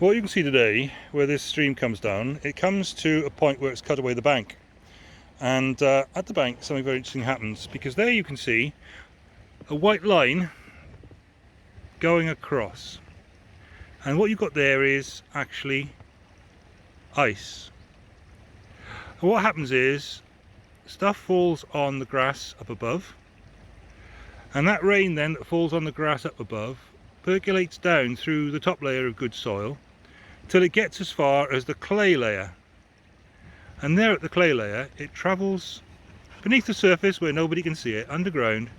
what you can see today, where this stream comes down, it comes to a point where it's cut away the bank. And at the bank something very interesting happens, because there you can see a white line going across. And what you've got there is actually ice. And what happens is stuff falls on the grass up above, and that rain then that falls on the grass up above percolates down through the top layer of good soil till it gets as far as the clay layer. And there at the clay layer it travels beneath the surface where nobody can see it, underground,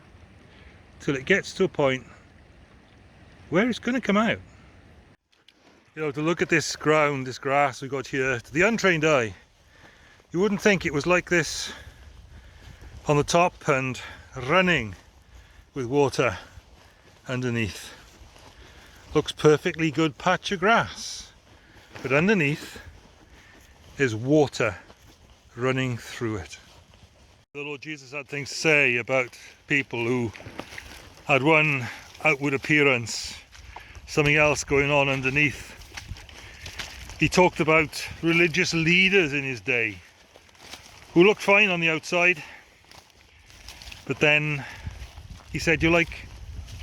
till it gets to a point where it's going to come out. You know, to look at this ground, this grass we've got here, to the untrained eye, you wouldn't think it was like this on the top and running with water underneath. Looks perfectly good patch of grass, but underneath is water running through it. The Lord Jesus had things to say about people who had one outward appearance, something else going on underneath. He talked about religious leaders in his day who looked fine on the outside, but then he said, you're like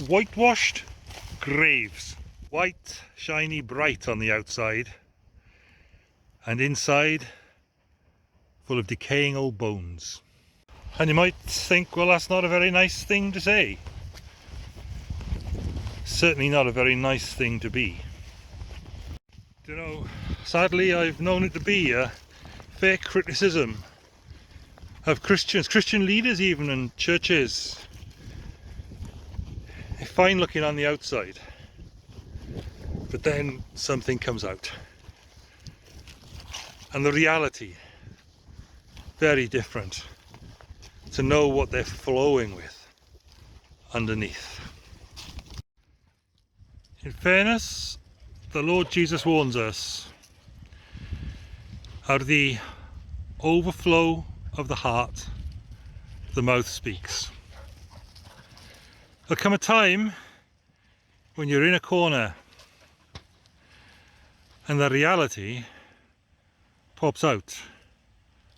whitewashed graves. White, shiny, bright on the outside, and inside full of decaying old bones. And you might think, well, that's not a very nice thing to say. Certainly not a very nice thing to be. You know, sadly I've known it to be a fair criticism of Christians, Christian leaders even, and churches. They're fine looking on the outside, but then something comes out. And the reality, very different to know what they're flowing with underneath. In fairness, the Lord Jesus warns us, out of the overflow of the heart, the mouth speaks. There'll come a time when you're in a corner and the reality pops out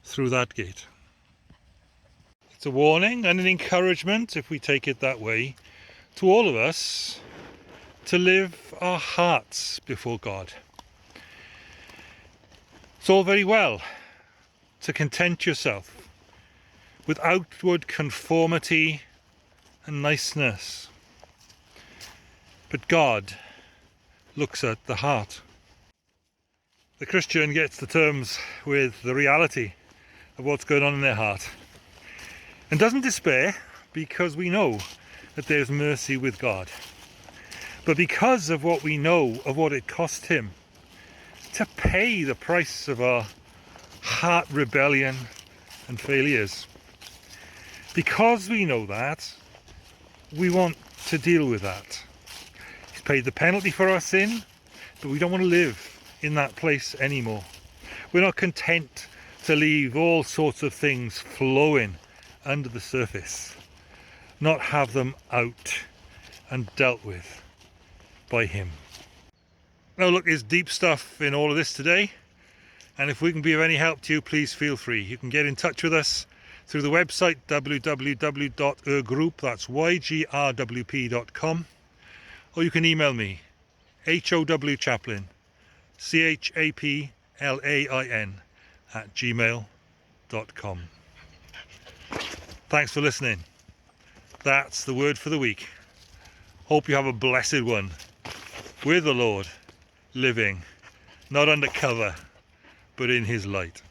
through that gate. It's a warning and an encouragement, if we take it that way, to all of us to live our hearts before God. It's all very well to content yourself with outward conformity and niceness, but God looks at the heart. The Christian gets to terms with the reality of what's going on in their heart and doesn't despair, because we know that there's mercy with God. But because of what we know of what it cost him to pay the price of our heart rebellion and failures, because we know that, we want to deal with that. He's paid the penalty for our sin, but we don't want to live in that place anymore. We're not content to leave all sorts of things flowing under the surface, not have them out and dealt with by him. Now look, there's deep stuff in all of this today, and if we can be of any help to you, please feel free. You can get in touch with us through the website www.yrgroup, that's YGRWP.com, or you can email me, HOWChaplain, CHAPLAIN @gmail.com. Thanks for listening. That's the word for the week. Hope you have a blessed one with the Lord, living not under cover but in his light.